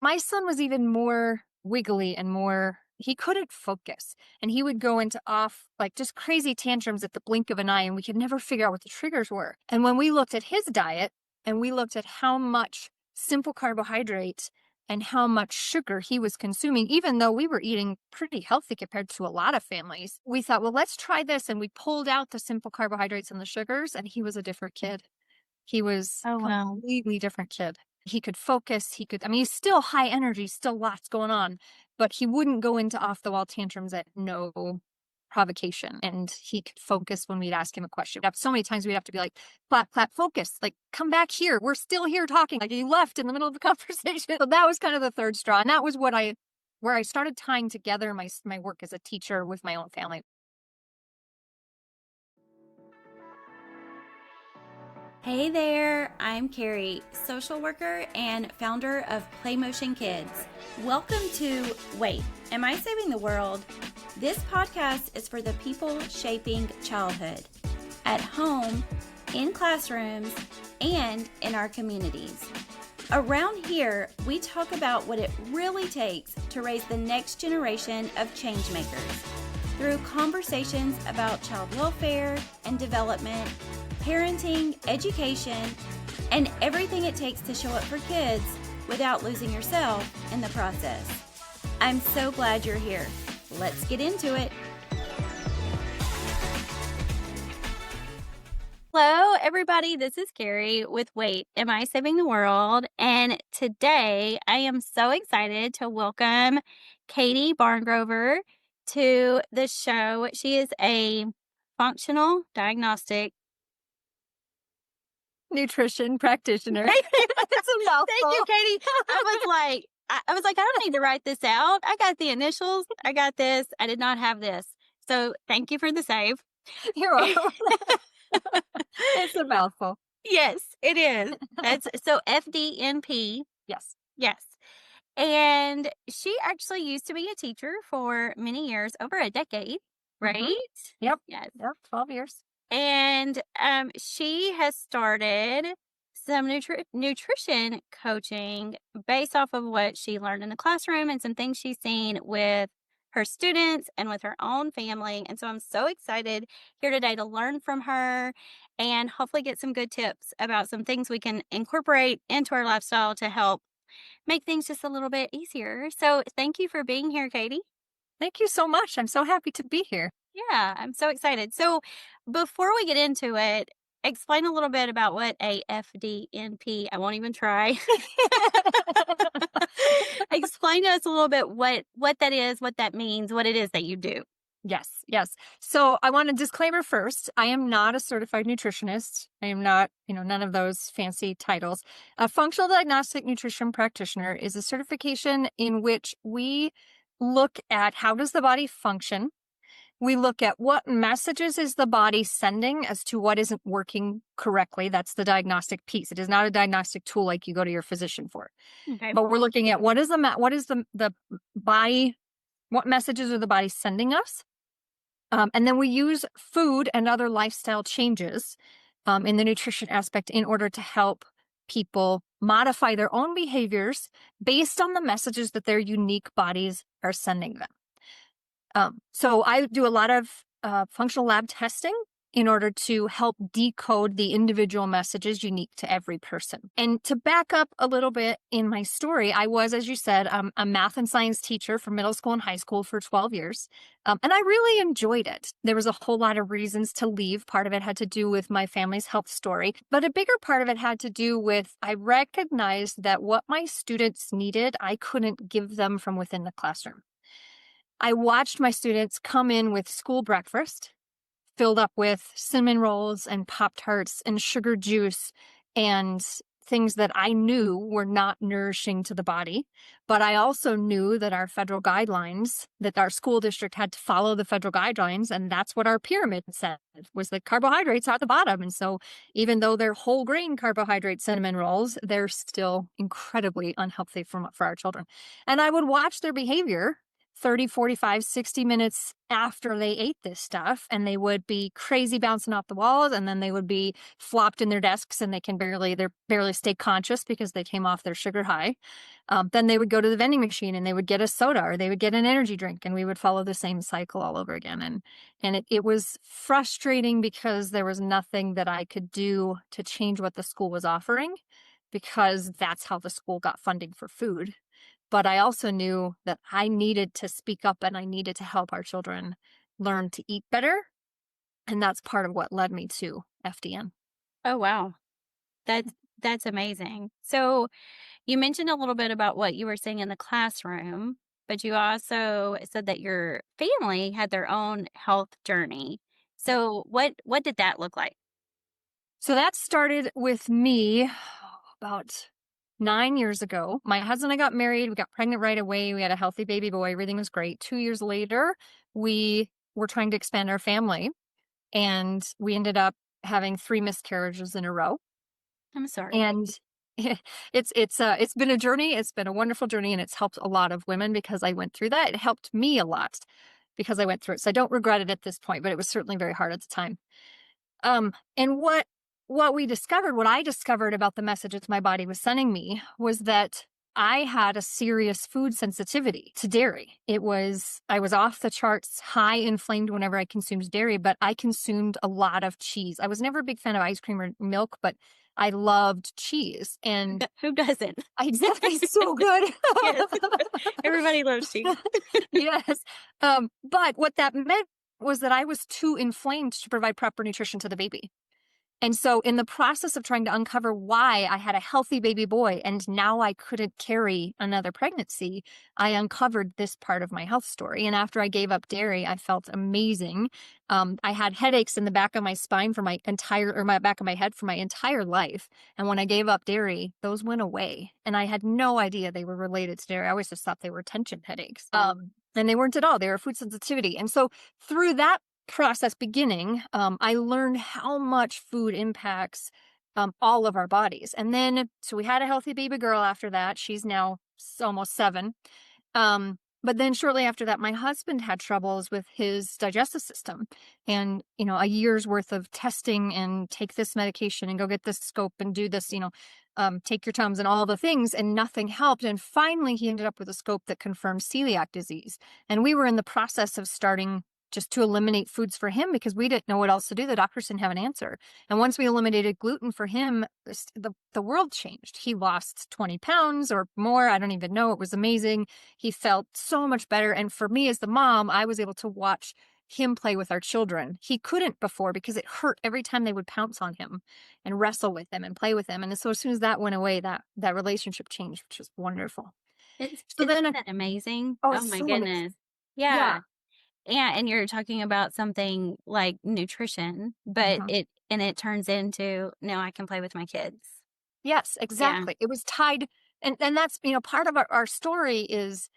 My son was even more wiggly and he couldn't focus. And he would go into like just crazy tantrums at the blink of an eye, and we could never figure out what the triggers were. And when we looked at his diet and we looked at how much simple carbohydrate and how much sugar he was consuming, even though we were eating pretty healthy compared to a lot of families, we thought, well, let's try this. And we pulled out the simple carbohydrates and the sugars, and he was a different kid. He was Oh, a wow. completely different kid. He could focus. He's still high energy, still lots going on, but he wouldn't go into off the wall tantrums at no provocation. And he could focus when we'd ask him a question. So many times we'd have to be like, clap, clap, focus, like, come back here. We're still here talking. Like, you left in the middle of the conversation. So that was kind of the third straw. And that was where I started tying together my work as a teacher with my own family. Hey there, I'm Carrie, social worker and founder of PlayMotion Kids. Welcome to Wait, Am I Saving the World? This podcast is for the people shaping childhood, at home, in classrooms, and in our communities. Around here, we talk about what it really takes to raise the next generation of change makers through conversations about child welfare and development, parenting, education, and everything it takes to show up for kids without losing yourself in the process. I'm so glad you're here. Let's get into it. Hello, everybody. This is Carrie with Wait, Am I Saving the World? And today I am so excited to welcome Katie Barngrover to the show. She is a functional diagnostic Nutrition practitioner. It's a mouthful. Thank you, Katie. I was like, I don't need to write this out. I got the initials. I got this. I did not have this. So thank you for the save. You're welcome. It's a mouthful. Yes, it is. It's so FDNP. Yes. Yes. And she actually used to be a teacher for many years, over a decade, right? Mm-hmm. Yep. Yes. Yep. 12 years. And she has started some nutrition coaching based off of what she learned in the classroom and some things she's seen with her students and with her own family. And so I'm so excited here today to learn from her and hopefully get some good tips about some things we can incorporate into our lifestyle to help make things just a little bit easier. So thank you for being here, Katie. Thank you so much. I'm so happy to be here. Yeah, I'm so excited. So before we get into it, explain a little bit about what a FDNP, I won't even try. Explain to us a little bit what that is, what that means, what it is that you do. Yes. Yes. So I want a disclaimer first. I am not a certified nutritionist. I am not, none of those fancy titles. A functional diagnostic nutrition practitioner is a certification in which we look at how does the body function. We look at what messages is the body sending as to what isn't working correctly. That's the diagnostic piece. It is not a diagnostic tool like you go to your physician for. Okay. But we're looking at what is the body, what messages are the body sending us? And then we use food and other lifestyle changes in the nutrition aspect in order to help people modify their own behaviors based on the messages that their unique bodies are sending them. So I do a lot of functional lab testing in order to help decode the individual messages unique to every person. And to back up a little bit in my story, I was, as you said, a math and science teacher for middle school and high school for 12 years. And I really enjoyed it. There was a whole lot of reasons to leave. Part of it had to do with my family's health story, but a bigger part of it had to do with I recognized that what my students needed, I couldn't give them from within the classroom. I watched my students come in with school breakfast filled up with cinnamon rolls and Pop-Tarts and sugar juice and things that I knew were not nourishing to the body. But I also knew that our federal guidelines, that our school district had to follow the federal guidelines. And that's what our pyramid said, was that carbohydrates are at the bottom. And so even though they're whole grain carbohydrate cinnamon rolls, they're still incredibly unhealthy for our children. And I would watch their behavior 30, 45, 60 minutes after they ate this stuff, and they would be crazy bouncing off the walls, and then they would be flopped in their desks, and they barely stay conscious because they came off their sugar high. Then they would go to the vending machine and they would get a soda or they would get an energy drink, and we would follow the same cycle all over again. And it was frustrating because there was nothing that I could do to change what the school was offering, because that's how the school got funding for food. But I also knew that I needed to speak up and I needed to help our children learn to eat better. And that's part of what led me to FDN. Oh, wow. That's amazing. So you mentioned a little bit about what you were seeing in the classroom, but you also said that your family had their own health journey. So what did that look like? So that started with me about 9 years ago. My husband and I got married. We got pregnant right away. We had a healthy baby boy. Everything was great. 2 years later, we were trying to expand our family, and we ended up having 3 miscarriages in a row. I'm sorry. And it's been a journey. It's been a wonderful journey, and it's helped a lot of women because I went through that. It helped me a lot because I went through it. So I don't regret it at this point, but it was certainly very hard at the time. And what I discovered about the messages my body was sending me was that I had a serious food sensitivity to dairy. I was off the charts, high inflamed whenever I consumed dairy, but I consumed a lot of cheese. I was never a big fan of ice cream or milk, but I loved cheese. And Who doesn't? exactly, so good. Yes. Everybody loves cheese. Yes. But what that meant was that I was too inflamed to provide proper nutrition to the baby. And so in the process of trying to uncover why I had a healthy baby boy and now I couldn't carry another pregnancy, I uncovered this part of my health story. And after I gave up dairy, I felt amazing. I had headaches in the back of my spine for my back of my head for my entire life. And when I gave up dairy, those went away. And I had no idea they were related to dairy. I always just thought they were tension headaches. And they weren't at all. They were food sensitivity. And so through that process beginning, I learned how much food impacts all of our bodies. And then, so we had a healthy baby girl after that. She's now almost 7. But then shortly after that, my husband had troubles with his digestive system, and, a year's worth of testing and take this medication and go get this scope and do this, take your Tums and all the things, and nothing helped. And finally, he ended up with a scope that confirmed celiac disease. And we were in the process of starting just to eliminate foods for him because we didn't know what else to do. The doctors didn't have an answer. And once we eliminated gluten for him, the world changed. He lost 20 pounds or more. I don't even know. It was amazing. He felt so much better. And for me as the mom, I was able to watch him play with our children. He couldn't before because it hurt every time they would pounce on him and wrestle with him and play with him. And so as soon as that went away, that relationship changed, which was wonderful. So then, Isn't that amazing? oh, Oh it's my so goodness. amazing. Yeah. Yeah, and you're talking about something like nutrition, but Mhm. it turns into, now I can play with my kids. Yes, Yeah. exactly. It was tied. And that's, part of our story is,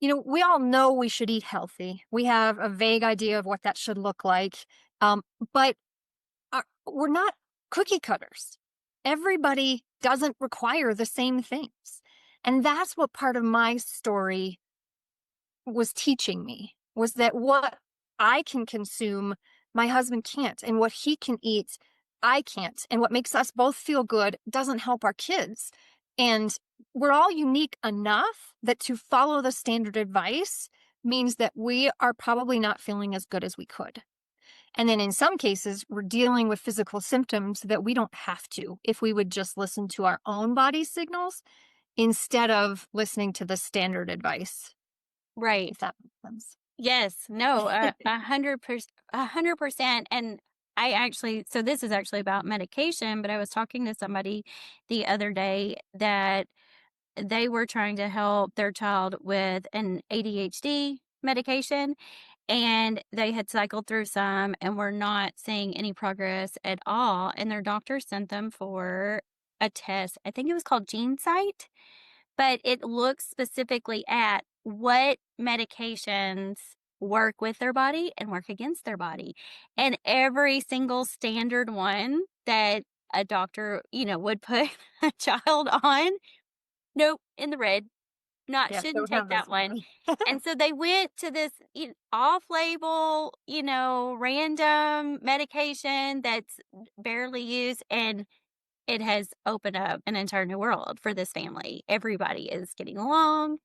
we all know we should eat healthy. We have a vague idea of what that should look like. But we're not cookie cutters. Everybody doesn't require the same things. And that's what part of my story was teaching me, was that what I can consume, my husband can't, and what he can eat, I can't. And what makes us both feel good doesn't help our kids. And we're all unique enough that to follow the standard advice means that we are probably not feeling as good as we could. And then in some cases, we're dealing with physical symptoms that we don't have to if we would just listen to our own body signals instead of listening to the standard advice, Right. if that makes sense. Yes. No, 100%, 100%. And so this is actually about medication, but I was talking to somebody the other day that they were trying to help their child with an ADHD medication, and they had cycled through some and were not seeing any progress at all. And their doctor sent them for a test. I think it was called GeneSight, but it looks specifically at what medications work with their body and work against their body. And every single standard one that a doctor, would put a child on, nope, in the red. not Yeah, shouldn't don't take have that this one. one. And so they went to this off-label, random medication that's barely used, and it has opened up an entire new world for this family. Everybody is getting along.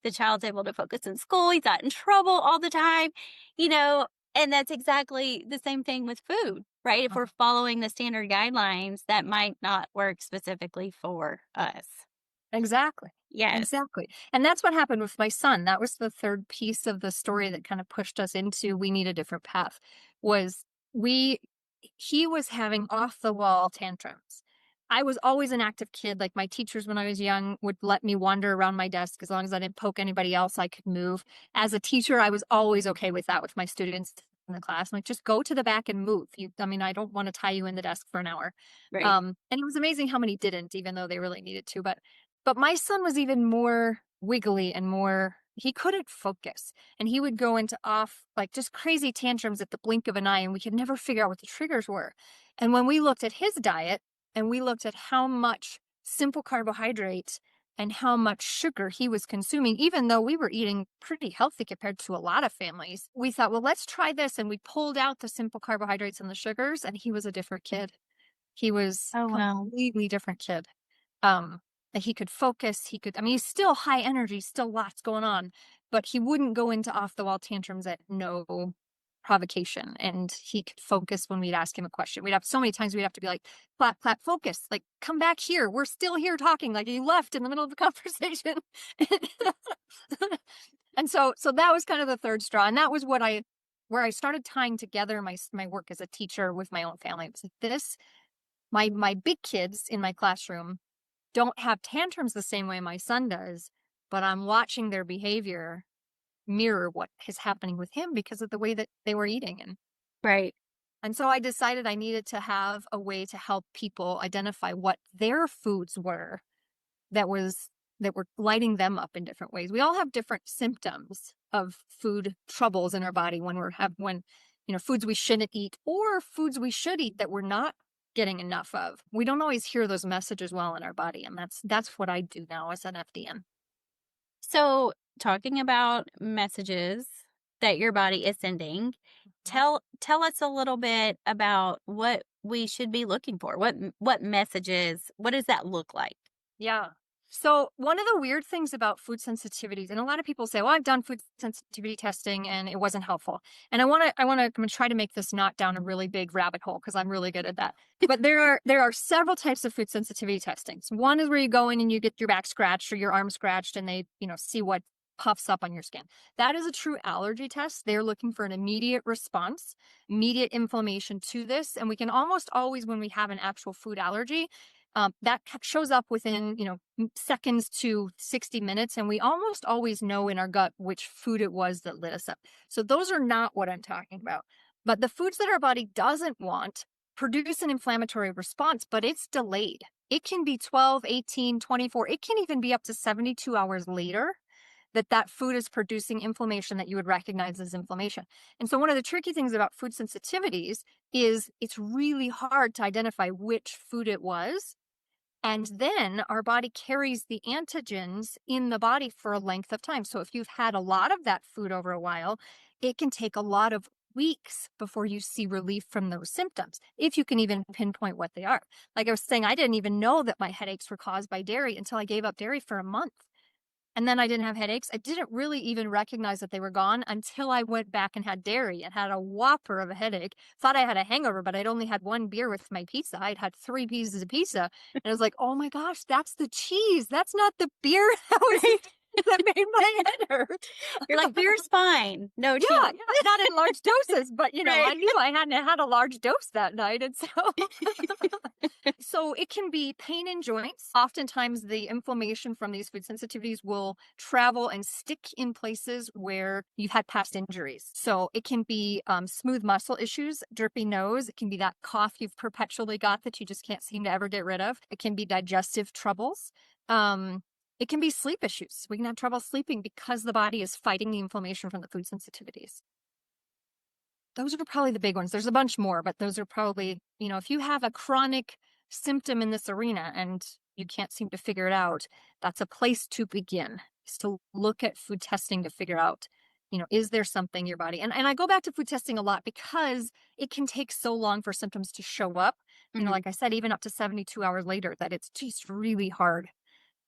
The child's able to focus in school. He's not in trouble all the time, you know, and that's exactly the same thing with food, right? If we're following the standard guidelines, that might not work specifically for us. Exactly. Yes. Exactly. And that's what happened with my son. That was the third piece of the story that kind of pushed us into we need a different path was we he was having off the wall tantrums. I was always an active kid. Like my teachers when I was young would let me wander around my desk as long as I didn't poke anybody else, I could move. As a teacher, I was always okay with that with my students in the class. I'm like, just go to the back and move. I don't want to tie you in the desk for an hour. Right. And it was amazing how many didn't, even though they really needed to. But my son was even more wiggly and more he couldn't focus. And he would go into off like just crazy tantrums at the blink of an eye, and we could never figure out what the triggers were. And when we looked at his diet and we looked at how much simple carbohydrates and how much sugar he was consuming, even though we were eating pretty healthy compared to a lot of families, we thought, well, let's try this. And we pulled out the simple carbohydrates and the sugars, and he was a different kid. He was Oh, a wow. completely different kid. Um, that he could focus, he's still high energy, still lots going on, but he wouldn't go into off the wall tantrums at no provocation. And he could focus when we'd ask him a question. We'd have so many times we'd have to be like, clap, clap, focus, like, come back here. We're still here talking. Like you left in the middle of the conversation. And so that was kind of the third straw. And that was where I started tying together my work as a teacher with my own family. It was like this, my big kids in my classroom don't have tantrums the same way my son does, but I'm watching their behavior mirror what is happening with him because of the way that they were eating. Right. And so I decided I needed to have a way to help people identify what their foods were that were lighting them up in different ways. We all have different symptoms of food troubles in our body when foods we shouldn't eat or foods we should eat that we're not getting enough of. We don't always hear those messages well in our body, and that's what I do now as an FDN. So, talking about messages that your body is sending, tell us a little bit about what we should be looking for. What messages? What does that look like? Yeah. So one of the weird things about food sensitivities, and a lot of people say, well, I've done food sensitivity testing and it wasn't helpful. And I'm going to try to make this not down a really big rabbit hole because I'm really good at that. But there are several types of food sensitivity testings. One is where you go in and you get your back scratched or your arm scratched and they, see what puffs up on your skin. That is a true allergy test. They're looking for an immediate response, immediate inflammation to this. And we can almost always, when we have an actual food allergy, that shows up within, seconds to 60 minutes. And we almost always know in our gut which food it was that lit us up. So those are not what I'm talking about. But the foods that our body doesn't want produce an inflammatory response, but it's delayed. It can be 12, 18, 24. It can even be up to 72 hours later that food is producing inflammation that you would recognize as inflammation. And so one of the tricky things about food sensitivities is it's really hard to identify which food it was. And then our body carries the antigens in the body for a length of time. So if you've had a lot of that food over a while, it can take a lot of weeks before you see relief from those symptoms, if you can even pinpoint what they are. Like I was saying, I didn't even know that my headaches were caused by dairy until I gave up dairy for a month. And then I didn't have headaches. I didn't really even recognize that they were gone until I went back and had dairy and had a whopper of a headache. Thought I had a hangover, but I'd only had one beer with my pizza. I'd had 3 pieces of pizza. And I was like, oh my gosh, that's the cheese. That's not the beer that made my head hurt. You're like, beer's fine. No cheese. Yeah, not in large doses, but Right. I knew I hadn't had a large dose that night. And so it can be pain in joints. Oftentimes the inflammation from these food sensitivities will travel and stick in places where you've had past injuries. So it can be smooth muscle issues, drippy nose. It can be that cough you've perpetually got that you just can't seem to ever get rid of. It can be digestive troubles. It can be sleep issues. We can have trouble sleeping because the body is fighting the inflammation from the food sensitivities. Those are probably the big ones. There's a bunch more, but those are probably, if you have a chronic symptom in this arena and you can't seem to figure it out, that's a place to begin. is to look at food testing to figure out, is there something in your body? And I go back to food testing a lot because it can take so long for symptoms to show up. Mhm. Like I said, even up to 72 hours later, that it's just really hard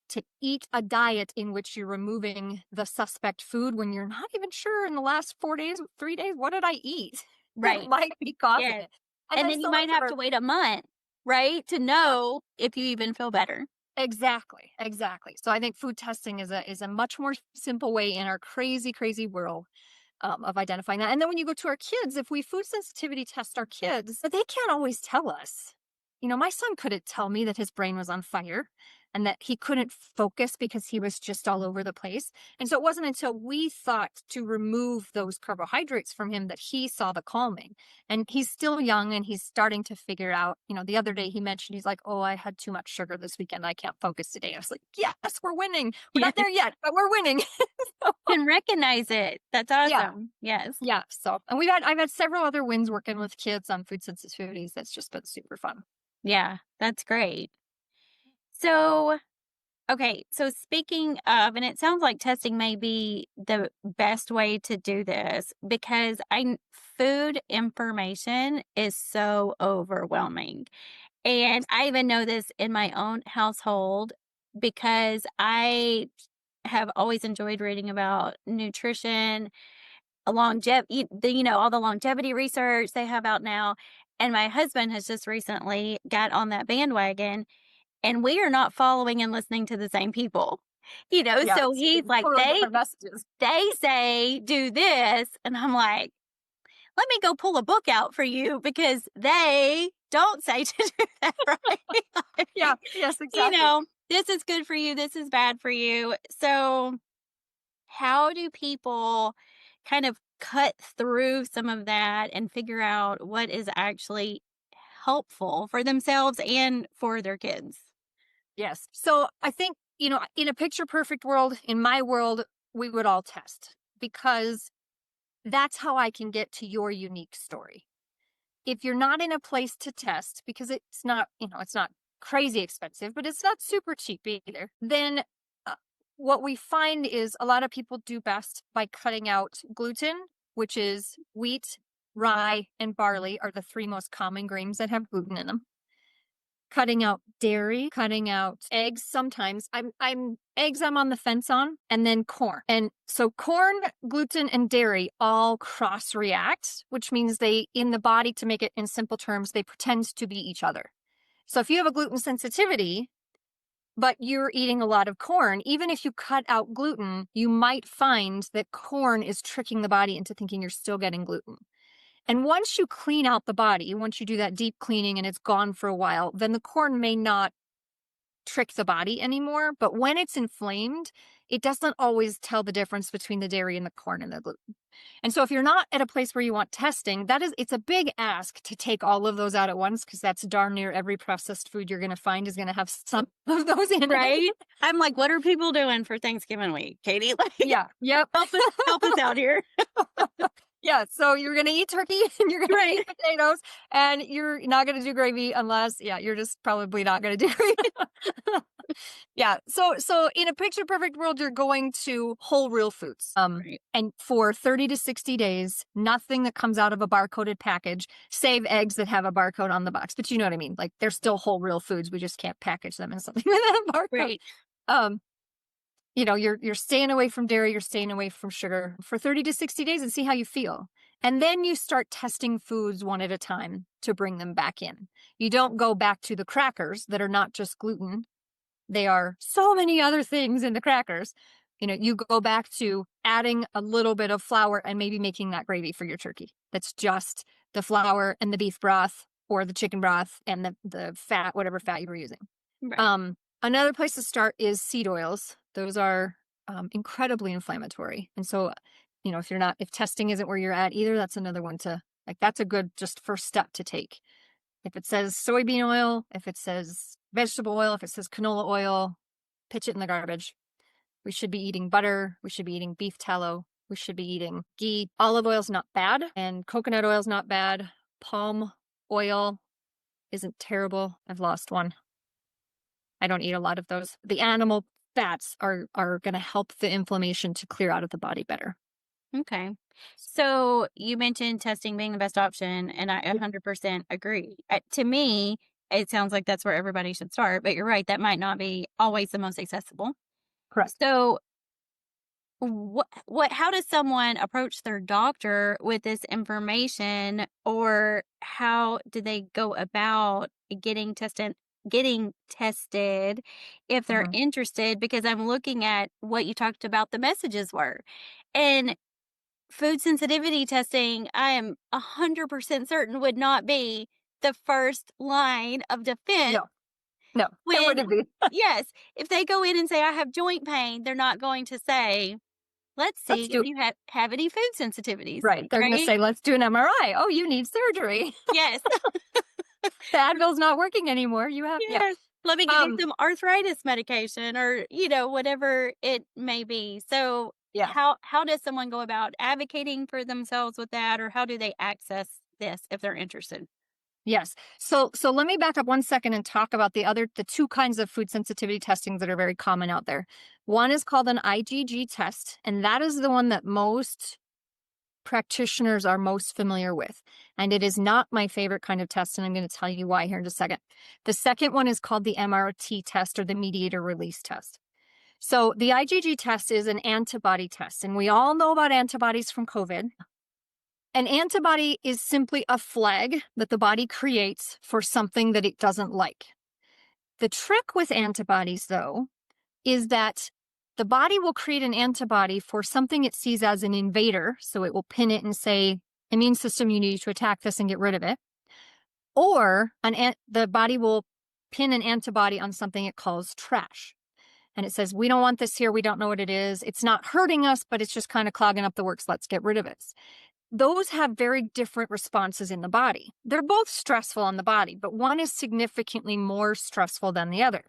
to eat a diet in which you're removing the suspect food when you're not even sure in the last 4 days, 3 days, what did I eat that Right. might be causing Yes. it? And And then then you so might much of have our to wait a month, right, to yeah, know if you even feel better. exactly, exactly. So I think food testing is a much more simple way in our crazy, crazy world of identifying that. And then when you go to our kids, if we food sensitivity test our kids, but they can't always tell us. My son couldn't tell me that his brain was on fire and that he couldn't focus because he was just all over the place. And so it wasn't until we thought to remove those carbohydrates from him that he saw the calming. And he's still young and he's starting to figure out, the other day he mentioned, he's like, oh, I had too much sugar this weekend. I can't focus today. I was like, yes, we're winning. We're Yes. not there yet, but we're winning. Can recognize it. That's Yeah. awesome. Yes. Yeah. So, and I've had several other wins working with kids on food sensitivities. That's just been super fun. Yeah, that's great. So, okay, so speaking of, and it sounds like testing may be the best way to do this because food information is so overwhelming. And I even know this in my own household because I have always enjoyed reading about nutrition, longevity, all the longevity research they have out now. And my husband has just recently got on that bandwagon, and we are not following and listening to the same people. Yeah. So It's he's like, totally they different messages. they say do this, and I'm like, let me go pull a book out for you because they don't say to do that, right? Yeah. Yes, exactly. This is good for you, this is bad for you. So how do people kind of cut through some of that and figure out what is actually helpful for themselves and for their kids? Yes. So I think, in a picture perfect world, in my world, we would all test because that's how I can get to your unique story. If you're not in a place to test because it's not crazy expensive, but it's not super cheap either, then uh, what we find is a lot of people do best by cutting out gluten, which is wheat, rye, and barley are the three most common grains that have gluten in them. Cutting out dairy, cutting out eggs sometimes. I'm eggs I'm on the fence on, and then corn. And so corn, gluten, and dairy all cross react, which means they in the body, to make it in simple terms, they pretend to be each other. So if you have a gluten sensitivity, but you're eating a lot of corn, even if you cut out gluten, you might find that corn is tricking the body into thinking you're still getting gluten. And once you clean out the body, once you do that deep cleaning and it's gone for a while, then the corn may not trick the body anymore. But when it's inflamed, it doesn't always tell the difference between the dairy and the corn and the gluten. And so if you're not at a place where you want testing, it's a big ask to take all of those out at once, because that's darn near every processed food you're going to find is going to have some of those in it. Right? I'm like, what are people doing for Thanksgiving week, Katie? Like, Yeah. Yep. help us out here. Yeah, so you're going to eat turkey and you're going to eat potatoes, and you're not going to do gravy unless, you're just probably not going to do gravy. Yeah, so in a picture perfect world, you're going to whole real foods. Right. And for 30 to 60 days, nothing that comes out of a barcoded package, save eggs that have a barcode on the box. But you know what I mean? Like, they're still whole real foods. We just can't package them in something with a barcode. Right. Um, you're staying away from dairy, you're staying away from sugar for 30 to 60 days and see how you feel. And then you start testing foods one at a time to bring them back in. You don't go back to the crackers that are not just gluten. They are so many other things in the crackers. You go back to adding a little bit of flour and maybe making that gravy for your turkey. That's just the flour and the beef broth or the chicken broth and the fat, whatever fat you were using. Right. Another place to start is seed oils. Those are incredibly inflammatory. And so, if testing isn't where you're at either, that's another one that's a good just first step to take. If it says soybean oil, if it says vegetable oil, if it says canola oil, pitch it in the garbage. We should be eating butter. We should be eating beef tallow. We should be eating ghee. Olive oil is not bad, and coconut oil is not bad. Palm oil isn't terrible. I've lost one. I don't eat a lot of those. The animal fats are going to help the inflammation to clear out of the body better. Okay. So you mentioned testing being the best option, and I 100% agree. To me, it sounds like that's where everybody should start, but you're right, that might not be always the most accessible. Correct. So how does someone approach their doctor with this information, or how do they go about getting tested if they're Mhm. interested? Because I'm looking at what you talked about the messages were. And food sensitivity testing, I am 100% certain would not be the first line of defense No, no, it when, wouldn't be. yes, if they go in and say, I have joint pain, they're not going to say, let's Let's see if do you have any food sensitivities, right. They're going to right? say, let's do an MRI. Oh, you need surgery. Yes. The Advil's not working anymore. You have, yeah. Yes. Let me give you Um, some arthritis medication or, whatever it may be. So yeah. how does someone go about advocating for themselves with that, or how do they access this if they're interested? Yes. So let me back up 1 second and talk about the two kinds of food sensitivity testing that are very common out there. One is called an IgG test, and that is the one that most practitioners are most familiar with. And it is not my favorite kind of test, and I'm going to tell you why here in a second. The second one is called the MRT test, or the mediator release test. So the IgG test is an antibody test, and we all know about antibodies from COVID. An antibody is simply a flag that the body creates for something that it doesn't like. The trick with antibodies, though, is that the body will create an antibody for something it sees as an invader. So it will pin it and say, immune system, you need to attack this and get rid of it. Or the body will pin an antibody on something it calls trash. And it says, we don't want this here. We don't know what it is. It's not hurting us, but it's just kind of clogging up the works. Let's get rid of it. Those have very different responses in the body. They're both stressful on the body, but one is significantly more stressful than the other.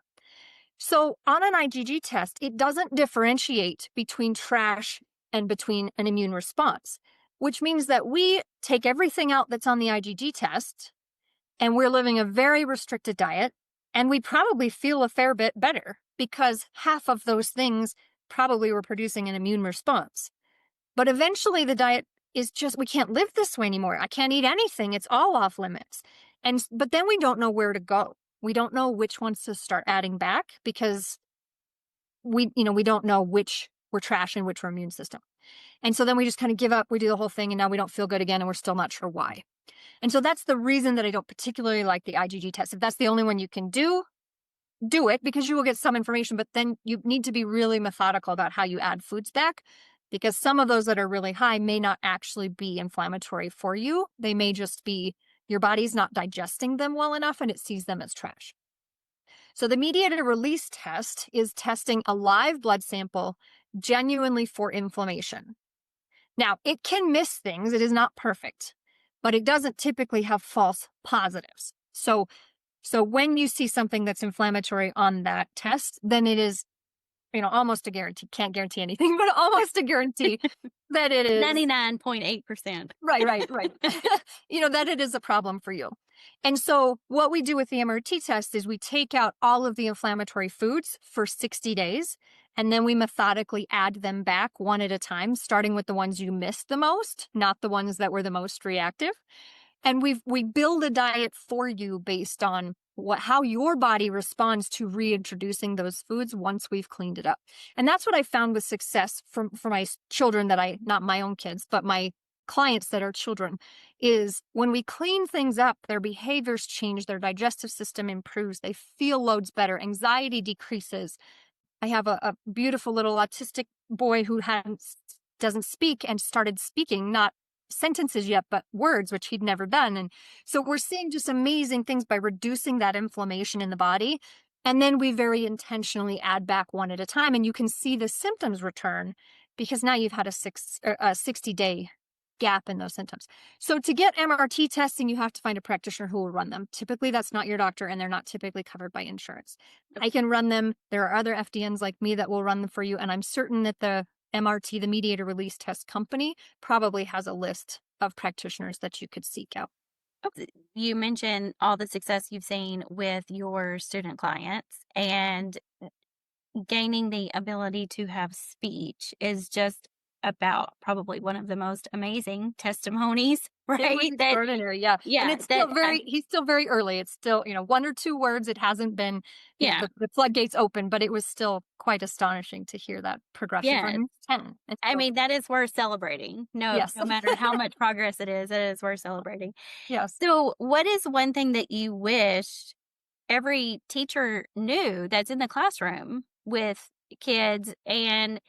So on an IgG test, it doesn't differentiate between trash and between an immune response, which means that we take everything out that's on the IgG test and we're living a very restricted diet, and we probably feel a fair bit better because half of those things probably were producing an immune response. But eventually the diet is just, we can't live this way anymore. I can't eat anything. It's all off limits. But then we don't know where to go. We don't know which ones to start adding back because we don't know which were trash and which were immune system. And so then we just kind of give up. We do the whole thing and now we don't feel good again and we're still not sure why. And so that's the reason that I don't particularly like the IgG test. If that's the only one you can do it because you will get some information, but then you need to be really methodical about how you add foods back because some of those that are really high may not actually be inflammatory for you. They may just be your body's not digesting them well enough and it sees them as trash. So the mediator release test is testing a live blood sample genuinely for inflammation. Now, it can miss things. It is not perfect, but it doesn't typically have false positives. So when you see something that's inflammatory on that test, then it is, almost a guarantee, can't guarantee anything, but almost a guarantee that it is 99.8%. right. That it is a problem for you. And so what we do with the MRT test is we take out all of the inflammatory foods for 60 days, and then we methodically add them back one at a time, starting with the ones you missed the most, not the ones that were the most reactive. And we build a diet for you based on how your body responds to reintroducing those foods once we've cleaned it up. And that's what I found with success for my children not my own kids, but my clients that are children, is when we clean things up, their behaviors change, their digestive system improves, they feel loads better, anxiety decreases. I have a beautiful little autistic boy who doesn't speak and started speaking, not sentences yet, but words, which he'd never done. And so we're seeing just amazing things by reducing that inflammation in the body. And then we very intentionally add back one at a time. And you can see the symptoms return because now you've had a 60-day gap in those symptoms. So to get MRT testing, you have to find a practitioner who will run them. Typically, that's not your doctor, and they're not typically covered by insurance. I can run them. There are other FDNs like me that will run them for you. And I'm certain that the MRT, the mediator release test company, probably has a list of practitioners that you could seek out. You mentioned all the success you've seen with your student clients, and gaining the ability to have speech is just about probably one of the most amazing testimonies, It was right? That, extraordinary, yeah, and yeah, it's that, still he's still very early. It's still, 1 or 2 words. It hasn't been, yeah, the floodgates open, but it was still quite astonishing to hear that progression from yeah. him. He's 10. It's I so mean, that is worth celebrating. No, yes. no matter how much progress it is worth celebrating. Yes. So, what is one thing that you wish every teacher knew that's in the classroom with kids, and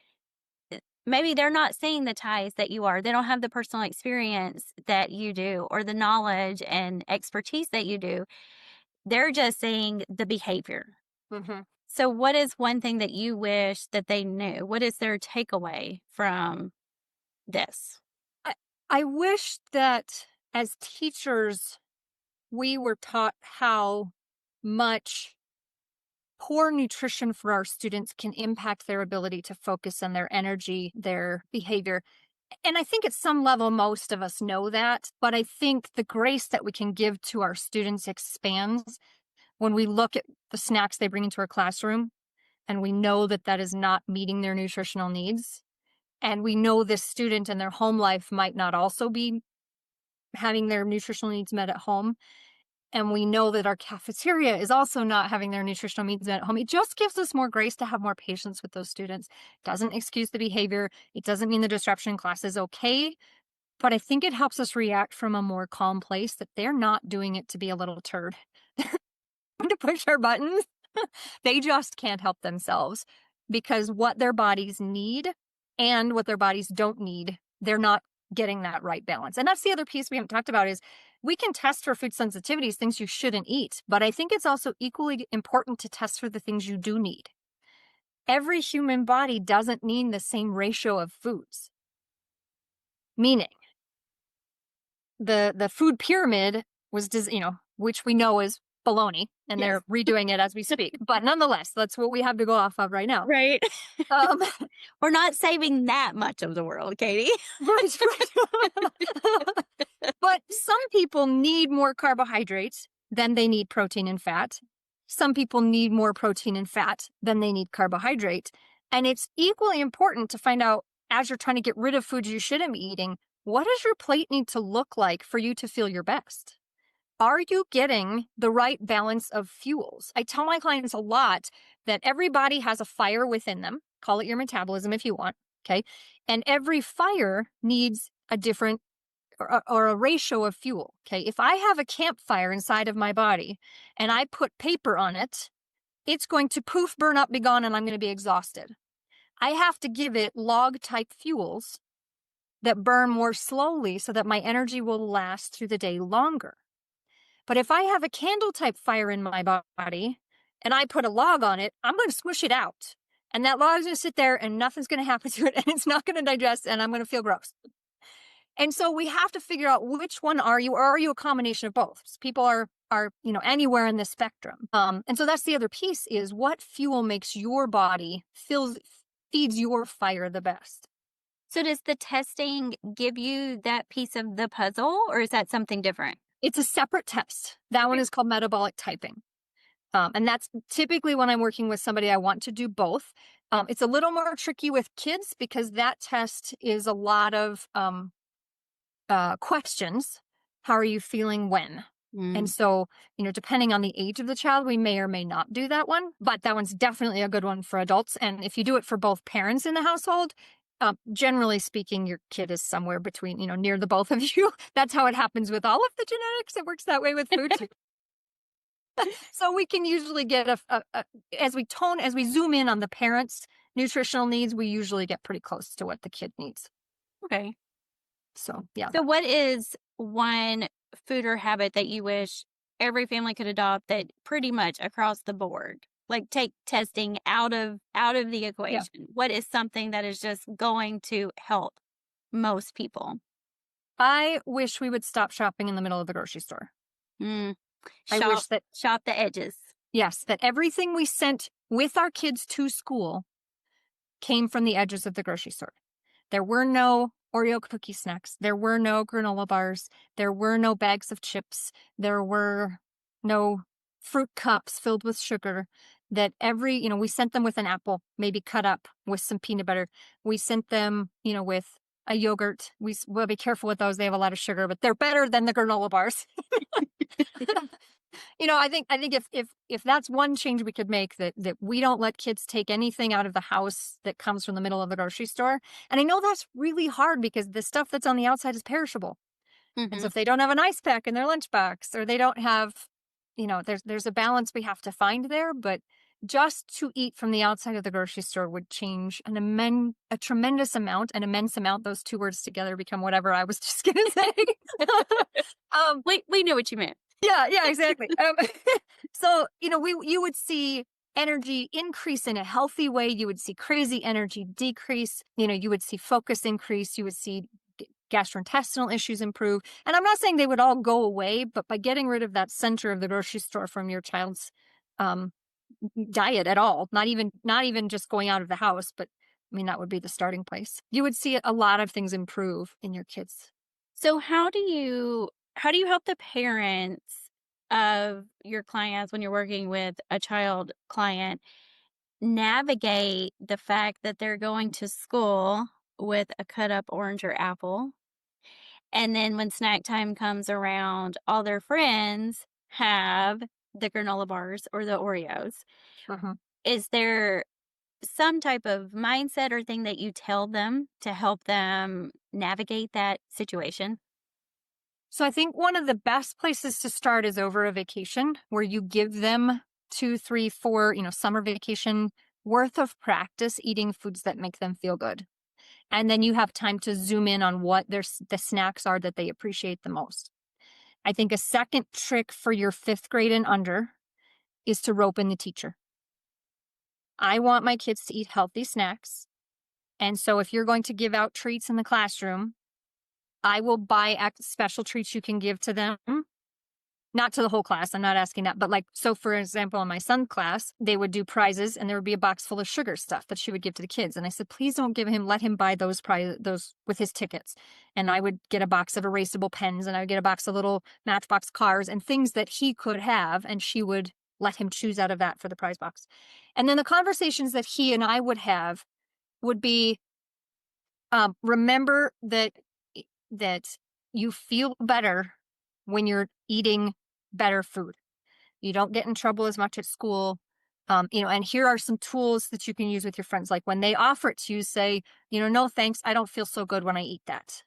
maybe they're not seeing the ties that you are? They don't have the personal experience that you do or the knowledge and expertise that you do. They're just seeing the behavior. Mhm. So, what is one thing that you wish that they knew? What is their takeaway from this? I I wish that as teachers, we were taught how much poor nutrition for our students can impact their ability to focus on their energy, their behavior. And I think at some level, most of us know that, but I think the grace that we can give to our students expands when we look at the snacks they bring into our classroom and we know that that is not meeting their nutritional needs. And we know this student and their home life might not also be having their nutritional needs met at home. And we know that our cafeteria is also not having their nutritional needs met at home. It just gives us more grace to have more patience with those students. Doesn't excuse the behavior. It doesn't mean the disruption in class is okay. But I think it helps us react from a more calm place that they're not doing it to be a little turd, to push our buttons. They just can't help themselves because what their bodies need and what their bodies don't need, they're not getting that right balance. And that's the other piece we haven't talked about is we can test for food sensitivities, things you shouldn't eat, but I think it's also equally important to test for the things you do need. Every human body doesn't need the same ratio of foods, meaning the food pyramid was, which we know is baloney, and Yes. they're redoing it as we speak. But nonetheless, that's what we have to go off of right now. Right. Um, We're not saving that much of the world, Katie. right, right. But some people need more carbohydrates than they need protein and fat. Some people need more protein and fat than they need carbohydrate. And it's equally important to find out as you're trying to get rid of foods you shouldn't be eating, what does your plate need to look like for you to feel your best? Are you getting the right balance of fuels? I tell my clients a lot that everybody has a fire within them. Call it your metabolism if you want. Okay. And every fire needs a different or a ratio of fuel. Okay. If I have a campfire inside of my body and I put paper on it, it's going to poof, burn up, be gone, and I'm going to be exhausted. I have to give it log type fuels that burn more slowly so that my energy will last through the day longer. But if I have a candle type fire in my body and I put a log on it, I'm going to squish it out. And that log is going to sit there and nothing's going to happen to it and it's not going to digest and I'm going to feel gross. And so we have to figure out which one are you, or are you a combination of both? People are anywhere in the spectrum. And so that's the other piece is what fuel makes your body feeds your fire the best. So does the testing give you that piece of the puzzle, or is that something different? It's a separate test. That one is called metabolic typing. And that's typically when I'm working with somebody, I want to do both. It's a little more tricky with kids because that test is a lot of questions. How are you feeling when? And so, depending on the age of the child, we may or may not do that one, but that one's definitely a good one for adults. And if you do it for both parents in the household, generally speaking, your kid is somewhere between, near the both of you. That's how it happens with all of the genetics. It works that way with food too. So we can usually get as we zoom in on the parents' nutritional needs, we usually get pretty close to what the kid needs. Okay. So, yeah. So what is one food or habit that you wish every family could adopt that pretty much across the board? Like take testing out of the equation. Yeah. What is something that is just going to help most people? I wish we would stop shopping in the middle of the grocery store. I wish that, Shop the edges. yes, that everything we sent with our kids to school came from the edges of the grocery store. There were no Oreo cookie snacks. There were no granola bars. There were no bags of chips. There were no fruit cups filled with sugar. that we sent them with an apple, maybe cut up with some peanut butter. We sent them, with a yogurt. We'll be careful with those. They have a lot of sugar, but they're better than the granola bars. I think if that's one change we could make, that we don't let kids take anything out of the house that comes from the middle of the grocery store. And I know that's really hard because the stuff that's on the outside is perishable. And so Mm-hmm. if they don't have an ice pack in their lunchbox, or they don't have, there's a balance we have to find there. But just to eat from the outside of the grocery store would change a tremendous amount, an immense amount. Those two words together become whatever I was just going to say. We knew what you meant. Yeah, exactly. So, you would see energy increase in a healthy way. You would see crazy energy decrease. You would see focus increase. You would see gastrointestinal issues improve. And I'm not saying they would all go away, but by getting rid of that center of the grocery store from your child's um, diet at all, not even just going out of the house, but I mean, that would be the starting place. You would see a lot of things improve in your kids. So how do you help the parents of your clients when you're working with a child client navigate the fact that they're going to school with a cut up orange or apple, and then when snack time comes around, all their friends have the granola bars or the Oreos? Uh-huh. Is there some type of mindset or thing that you tell them to help them navigate that situation? So I think one of the best places to start is over a vacation where you give them 2, 3, 4, summer vacation worth of practice eating foods that make them feel good. And then you have time to zoom in on what the snacks are that they appreciate the most. I think a second trick for your 5th grade and under is to rope in the teacher. I want my kids to eat healthy snacks. And so if you're going to give out treats in the classroom, I will buy special treats you can give to them. Not to the whole class. I'm not asking that. But so for example, in my son's class, they would do prizes and there would be a box full of sugar stuff that she would give to the kids. And I said, please don't let him buy those with his tickets. And I would get a box of erasable pens, and I would get a box of little Matchbox cars and things that he could have. And she would let him choose out of that for the prize box. And then the conversations that he and I would have would be, remember that you feel better when you're eating better food. You don't get in trouble as much at school. And here are some tools that you can use with your friends. Like when they offer it to you, say, no, thanks. I don't feel so good when I eat that.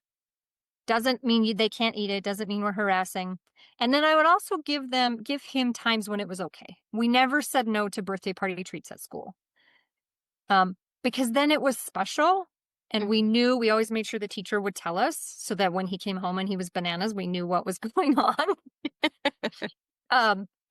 Doesn't mean they can't eat it. Doesn't mean we're harassing. And then I would also give him times when it was okay. We never said no to birthday party treats at school. Because then it was special. And we always made sure the teacher would tell us so that when he came home and he was bananas, we knew what was going on.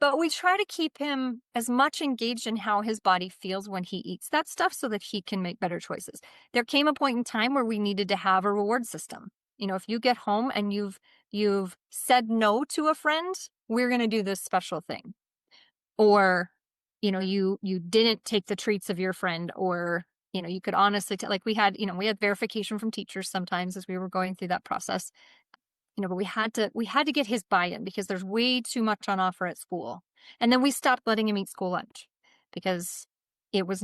But we try to keep him as much engaged in how his body feels when he eats that stuff so that he can make better choices. There came a point in time where we needed to have a reward system. If you get home and you've said no to a friend, we're going to do this special thing. Or, you didn't take the treats of your friend, or you could honestly tell, we had verification from teachers sometimes as we were going through that process, but we had to get his buy-in because there's way too much on offer at school. And then we stopped letting him eat school lunch because there was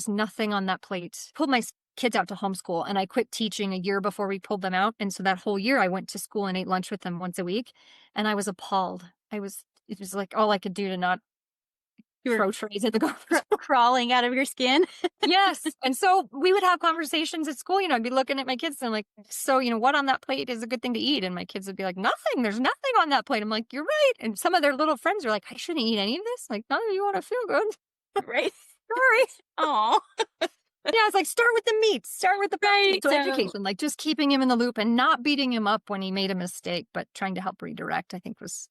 nothing on that plate. Pulled my kids out to homeschool, and I quit teaching a year before we pulled them out. And so that whole year I went to school and ate lunch with them once a week. And I was appalled. It was like all I could do to not throw trays in the garbage. Crawling out of your skin. Yes. And so we would have conversations at school. I'd be looking at my kids and I'm like, so, what on that plate is a good thing to eat? And my kids would be like, nothing. There's nothing on that plate. I'm like, you're right. And some of their little friends are like, I shouldn't eat any of this. Like, none of you want to feel good. Right. Sorry. Oh. Yeah, it's like, start with the meats, start with the Right. So education, like just keeping him in the loop and not beating him up when he made a mistake, but trying to help redirect, I think was.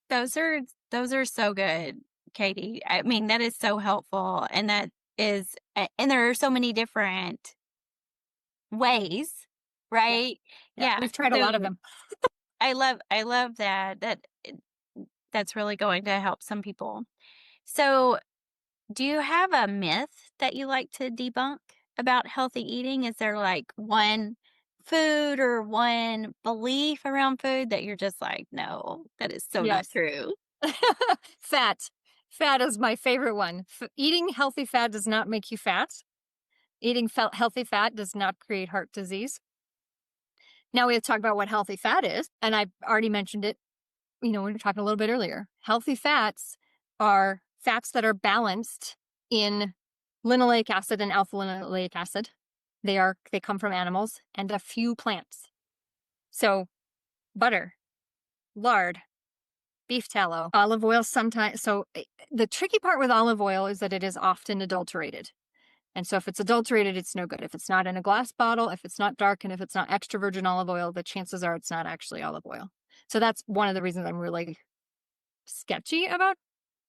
Those are so good, Katie. I mean, that is so helpful. And there are so many different ways, right? Yeah. We've tried a lot of them. I love that's really going to help some people. So, do you have a myth that you like to debunk about healthy eating? Is there one food or one belief around food that you're just like, no, that is so not Yes. true? Fat. Fat is my favorite one. Eating healthy fat does not make you fat. Eating healthy fat does not create heart disease. Now we have to talk about what healthy fat is, and I've already mentioned it, when we were talking a little bit earlier. Healthy fats are fats that are balanced in linoleic acid and alpha linoleic acid. They come from animals and a few plants. So butter, lard, beef tallow, olive oil sometimes. So the tricky part with olive oil is that it is often adulterated. And so if it's adulterated, it's no good. If it's not in a glass bottle, if it's not dark, and if it's not extra virgin olive oil, the chances are it's not actually olive oil. So that's one of the reasons I'm really sketchy about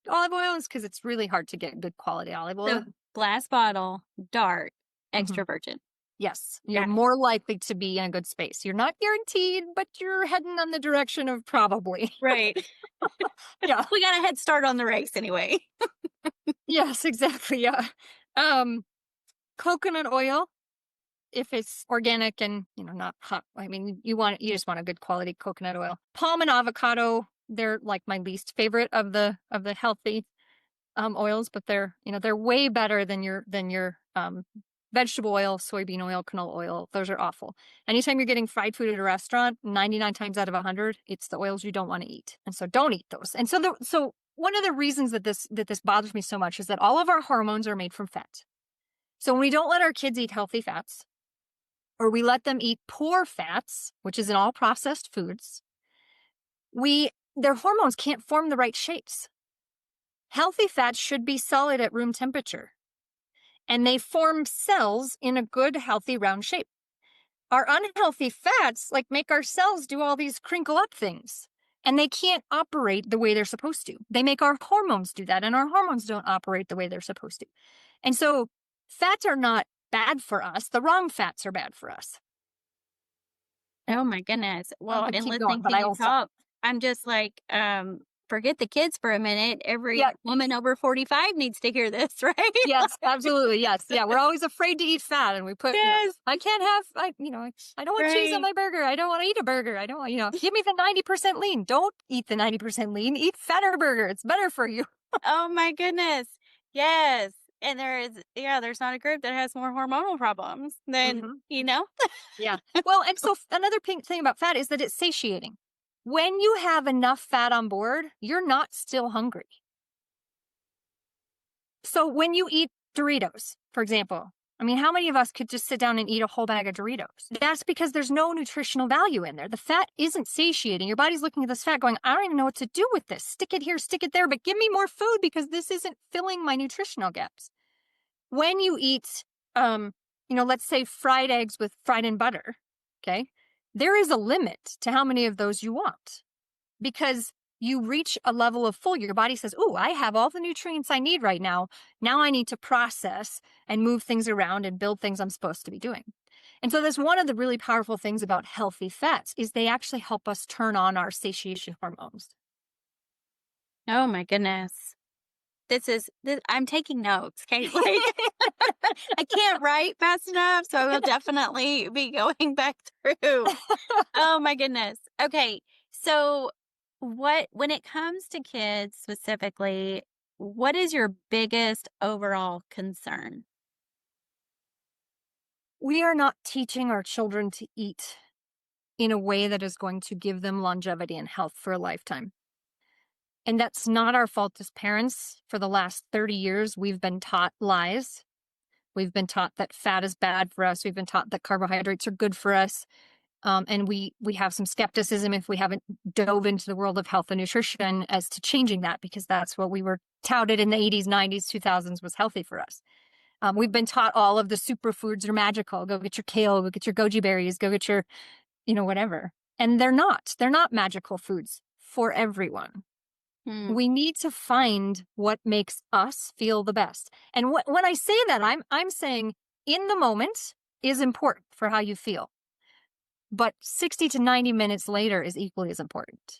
olive oil, is because it's really hard to get good quality olive oil. So glass bottle, dark, Mhm. extra virgin. Yes, you're Got it. more likely to be in a good space. You're not guaranteed, but you're heading on the direction of probably. Right. Yeah. We got a head start on the race anyway. Yes, exactly. Yeah. Coconut oil, if it's organic and not hot. I mean, you just want a good quality coconut oil. Palm and avocado, they're like my least favorite of the healthy oils, but they're way better than your vegetable oil, soybean oil, canola oil. Those are awful. Anytime you're getting fried food at a restaurant, 99 times out of 100, it's the oils you don't want to eat. And so don't eat those. And so one of the reasons that this bothers me so much is that all of our hormones are made from fat. So when we don't let our kids eat healthy fats, or we let them eat poor fats, which is in all processed foods, their hormones can't form the right shapes. Healthy fats should be solid at room temperature, and they form cells in a good, healthy, round shape. Our unhealthy fats make our cells do all these crinkle up things, and they can't operate the way they're supposed to. They make our hormones do that, and our hormones don't operate the way they're supposed to. And so fats are not bad for us. The wrong fats are bad for us. Oh my goodness. Well, could and keep listening going, but to I you also talk, I'm just like, forget the kids for a minute. Every Yeah. woman over 45 needs to hear this, right? Yes, absolutely. Yes. Yeah. We're always afraid to eat fat, and we put, Yes. I can't have, I don't want cheese on Right. my burger. I don't want to eat a burger. I don't want, give me the 90% lean. Don't eat the 90% lean. Eat fatter burger. It's better for you. Oh my goodness. Yes. And there's not a group that has more hormonal problems than, Mhm. you know? Yeah. Well, and so another thing about fat is that it's satiating. When you have enough fat on board, you're not still hungry. So when you eat Doritos, for example, I mean, how many of us could just sit down and eat a whole bag of Doritos? That's because there's no nutritional value in there. The fat isn't satiating. Your body's looking at this fat going, I don't even know what to do with this. Stick it here, stick it there, but give me more food because this isn't filling my nutritional gaps. When you eat, let's say fried eggs with fried in butter, okay, there is a limit to how many of those you want, because you reach a level of full. Your body says, "Ooh, I have all the nutrients I need right now. Now I need to process and move things around and build things I'm supposed to be doing." And so that's one of the really powerful things about healthy fats, is they actually help us turn on our satiation hormones. Oh my goodness. I'm taking notes, okay? I can't write fast enough, so I will definitely be going back through. Oh my goodness. Okay. So when it comes to kids specifically, what is your biggest overall concern? We are not teaching our children to eat in a way that is going to give them longevity and health for a lifetime. And that's not our fault as parents. For the last 30 years, we've been taught lies. We've been taught that fat is bad for us. We've been taught that carbohydrates are good for us. And we have some skepticism, if we haven't dove into the world of health and nutrition, as to changing that, because that's what we were touted in the 80s, 90s, 2000s was healthy for us. We've been taught all of the superfoods are magical. Go get your kale, go get your goji berries, go get your, whatever. And they're not. They're not magical foods for everyone. We need to find what makes us feel the best. And when I say that, I'm saying in the moment is important for how you feel. But 60 to 90 minutes later is equally as important.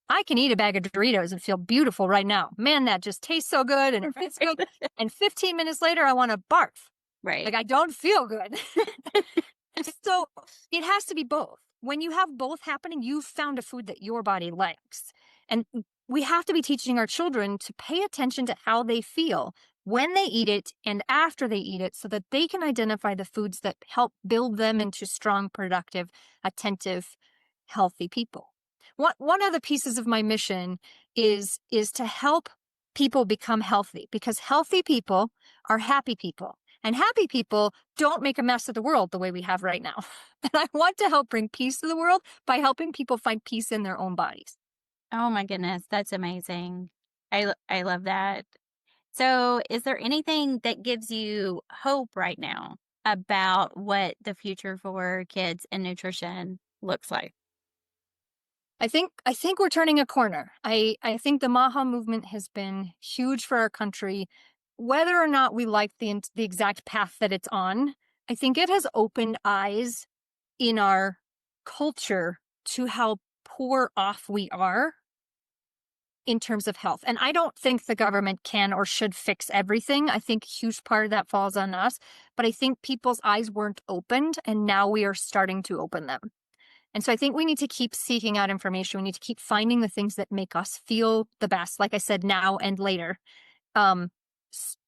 I can eat a bag of Doritos and feel beautiful right now. Man, that just tastes so good and it feels good. And 15 minutes later, I want to barf. Right. I don't feel good. So it has to be both. When you have both happening, you've found a food that your body likes. And we have to be teaching our children to pay attention to how they feel when they eat it and after they eat it, so that they can identify the foods that help build them into strong, productive, attentive, healthy people. One of the pieces of my mission is to help people become healthy, because healthy people are happy people, and happy people don't make a mess of the world the way we have right now. And I want to help bring peace to the world by helping people find peace in their own bodies. Oh my goodness, that's amazing. I love that. So, is there anything that gives you hope right now about what the future for kids and nutrition looks like? I think we're turning a corner. I think the MAHA movement has been huge for our country. Whether or not we like the exact path that it's on, I think it has opened eyes in our culture to how poor off we are in terms of health. And I don't think the government can or should fix everything. I think a huge part of that falls on us. But I think people's eyes weren't opened, and now we are starting to open them. And so I think we need to keep seeking out information. We need to keep finding the things that make us feel the best, like I said, now and later. And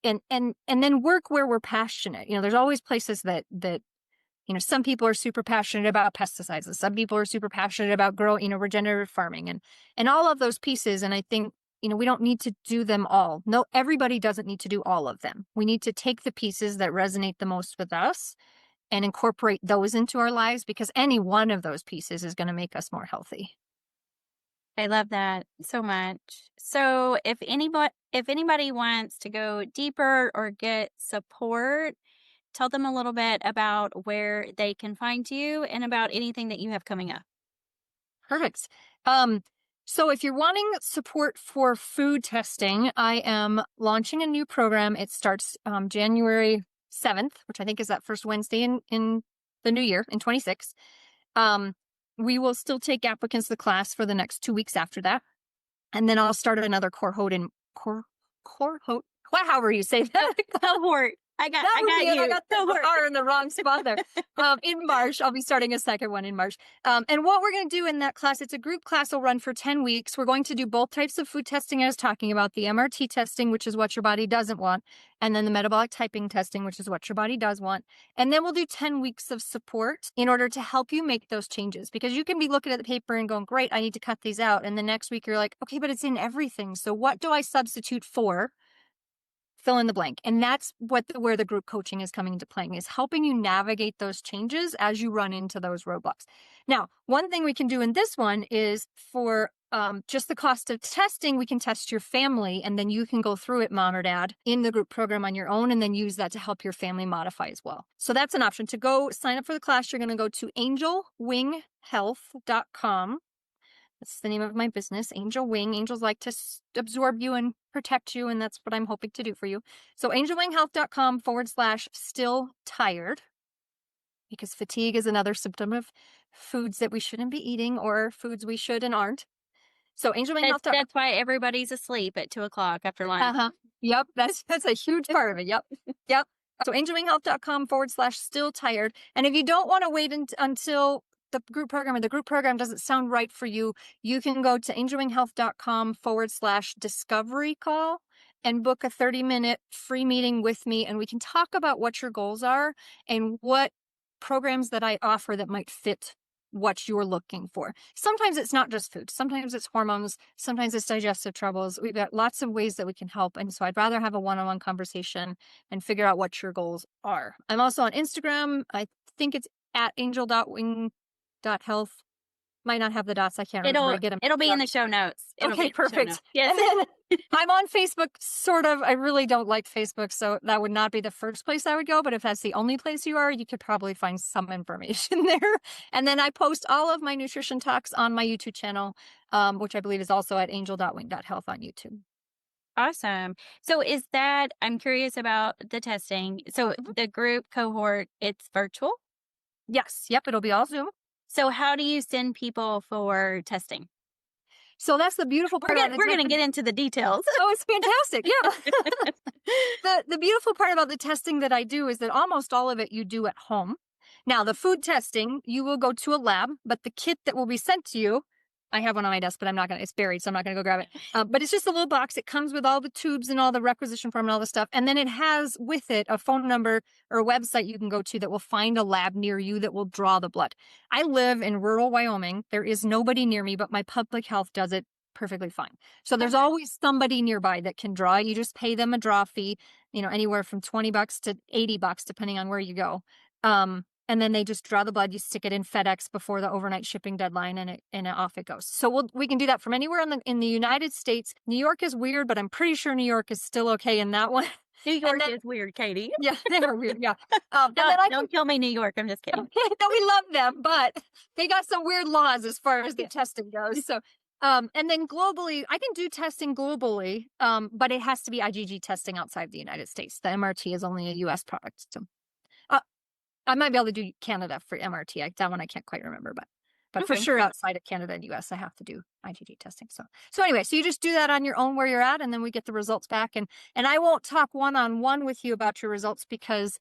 then work where we're passionate. There's always places that some people are super passionate about pesticides, and some people are super passionate about growing, regenerative farming, and all of those pieces. And I think, we don't need to do them all. No, everybody doesn't need to do all of them. We need to take the pieces that resonate the most with us and incorporate those into our lives, because any one of those pieces is going to make us more healthy. I love that so much. So, if anybody wants to go deeper or get support, tell them a little bit about where they can find you and about anything that you have coming up. Perfect. So if you're wanting support for food testing, I am launching a new program. It starts January 7th, which I think is that first Wednesday in the new year, in 26. We will still take applicants to the class for the next 2 weeks after that. And then I'll start another cohort. However you say that. Cohort. I got you. I got the R in the wrong spot there. In March, I'll be starting a second one in March. And what we're going to do in that class, it's a group class, will run for 10 weeks. We're going to do both types of food testing I was talking about, the MRT testing, which is what your body doesn't want, and then the metabolic typing testing, which is what your body does want. And then we'll do 10 weeks of support in order to help you make those changes, because you can be looking at the paper and going, great, I need to cut these out. And the next week you're like, okay, but it's in everything. So what do I substitute for? Fill in the blank. And that's where the group coaching is coming into play, is helping you navigate those changes as you run into those roadblocks. Now, one thing we can do in this one is for just the cost of testing, we can test your family, and then you can go through it, mom or dad, in the group program on your own, and then use that to help your family modify as well. So that's an option. To go sign up for the class, you're going to go to angelwinghealth.com. That's the name of my business, Angel Wing. Angels like to absorb you and protect you, and that's what I'm hoping to do for you. So angelwinghealth.com/still tired, because fatigue is another symptom of foods that we shouldn't be eating, or foods we should and aren't. So angelwinghealth.com. That's why everybody's asleep at 2:00 after lunch. Yep. That's a huge part of it. Yep. Yep. So angelwinghealth.com/still tired. And if you don't want to wait until the group program, or the group program doesn't sound right for you, you can go to angelwinghealth.com/discovery call and book a 30-minute free meeting with me. And we can talk about what your goals are and what programs that I offer that might fit what you're looking for. Sometimes it's not just food. Sometimes it's hormones. Sometimes it's digestive troubles. We've got lots of ways that we can help. And so I'd rather have a one-on-one conversation and figure out what your goals are. I'm also on Instagram. I think it's at angel.wing.health. Might not have the dots. I can't remember. It'll be in the show notes. Okay, perfect. Yes. And then I'm on Facebook, sort of. I really don't like Facebook, so that would not be the first place I would go. But if that's the only place you are, you could probably find some information there. And then I post all of my nutrition talks on my YouTube channel, which I believe is also at angel.wing.health on YouTube. Awesome. So I'm curious about the testing. So the group cohort, it's virtual? Yes. Yep. It'll be all Zoom. So how do you send people for testing? So that's the beautiful part. We're going to get into the details. Oh, it's fantastic. Yeah. The beautiful part about the testing that I do is that almost all of it you do at home. Now, the food testing, you will go to a lab, but the kit that will be sent to you I have one on my desk, but it's buried, so I'm not going to go grab it. But it's just a little box. It comes with all the tubes and all the requisition form and all the stuff. And then it has with it a phone number or a website you can go to that will find a lab near you that will draw the blood. I live in rural Wyoming. There is nobody near me, but my public health does it perfectly fine. So there's always somebody nearby that can draw. You just pay them a draw fee, anywhere from $20 to $80, depending on where you go. And then they just draw the blood. You stick it in FedEx before the overnight shipping deadline, and off it goes. So we can do that from anywhere in the United States. New York is weird, but I'm pretty sure New York is still okay in that one. New York is weird, Katie. Yeah, they are weird. Yeah. Don't kill me, New York. I'm just kidding. No, we love them, but they got some weird laws as far as the testing goes. So, and then globally, I can do testing globally, but it has to be IgG testing outside the United States. The MRT is only a U.S. product. So. I might be able to do Canada for MRT. That one I can't quite remember, but for sure outside of Canada and US, I have to do IgG testing. So anyway, so you just do that on your own where you're at, and then we get the results back. And I won't talk one-on-one with you about your results because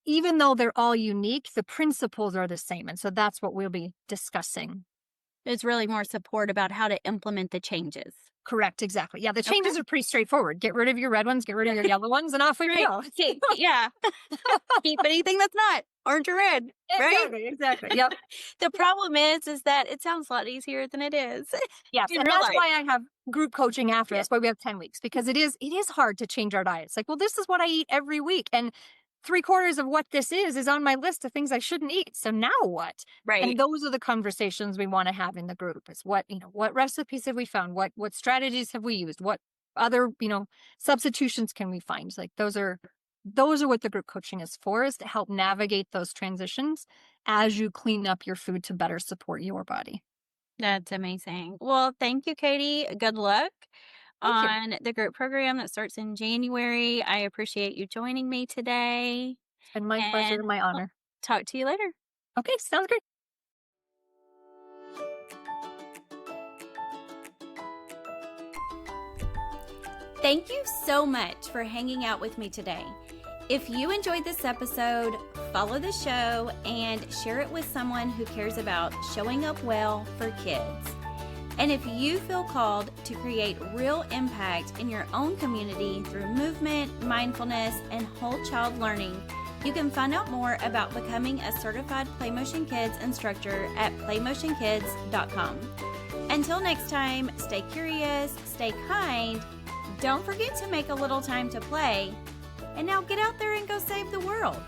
even though they're all unique, the principles are the same. And so that's what we'll be discussing. It's really more support about how to implement the changes. Correct. Exactly. Yeah. The changes are pretty straightforward. Get rid of your red ones, get rid of your yellow ones, and off we go. Yeah. Keep anything that's not orange or red. Exactly. Yep. The problem is that it sounds a lot easier than it is. Yes. And that's why I have group coaching after. That's why we have 10 weeks, because it is hard to change our diet. It's like, well, this is what I eat every week. And 3/4 of what this is on my list of things I shouldn't eat. So now what? Right. And those are the conversations we want to have in the group. Is what recipes have we found? What strategies have we used? What other, substitutions can we find? Like those are what the group coaching is for, is to help navigate those transitions as you clean up your food to better support your body. That's amazing. Well, thank you, Katie. Good luck on the group program that starts in January. I appreciate you joining me today. It's been my pleasure and my honor. Talk to you later. Okay, sounds great. Thank you so much for hanging out with me today. If you enjoyed this episode, follow the show and share it with someone who cares about showing up well for kids. And if you feel called to create real impact in your own community through movement, mindfulness, and whole child learning, you can find out more about becoming a certified PlayMotion Kids instructor at playmotionkids.com. Until next time, stay curious, stay kind, don't forget to make a little time to play, and now get out there and go save the world.